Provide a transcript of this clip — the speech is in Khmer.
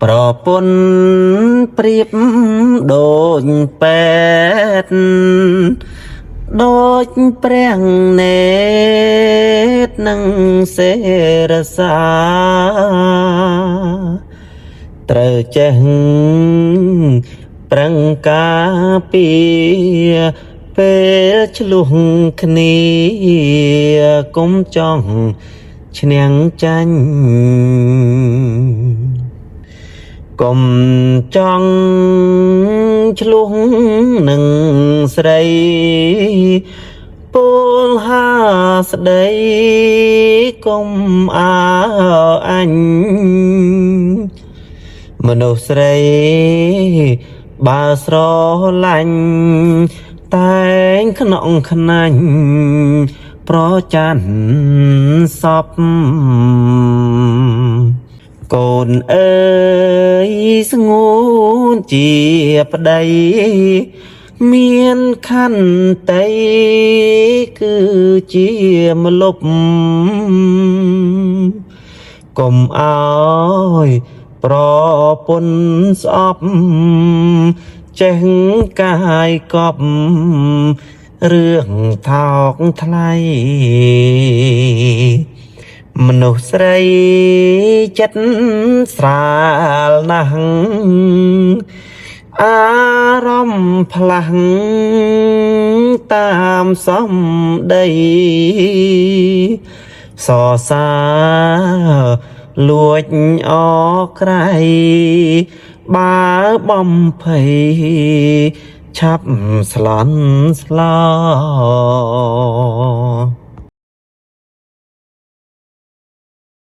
ប្រពន្ធប្រៀបដូចពេទ្យដូចព្រះនេតនឹងសេរសាត្រូវចេះប្រឹងការពារពេលឆ្លុះគ្នាកុំចង់ឈ្នះចាញ់កុំចង់ឆ្លុះនឹងស្រីពលហាស្ដីកុំអើអញមនុស្សស្រីបើស្រឡាញ់តែងខ្នងខ្នាញ់ប្រច័ណ្ឌសពកូនអើយស្ងួនជាប្តីមានខន្តីគឺជាម្លប់កុំអើយប្រពន្ធស្អប់ចេះកាយកប់រឿងថោកថ្លៃមនុស្សស្រីចិត្តស្រាលណាស់អារម្មណ៍ផ្លាស់តាមសំដីសរសើរលួចអក្រៃបើបំភ័យឆាប់ស្លន់ស្លោ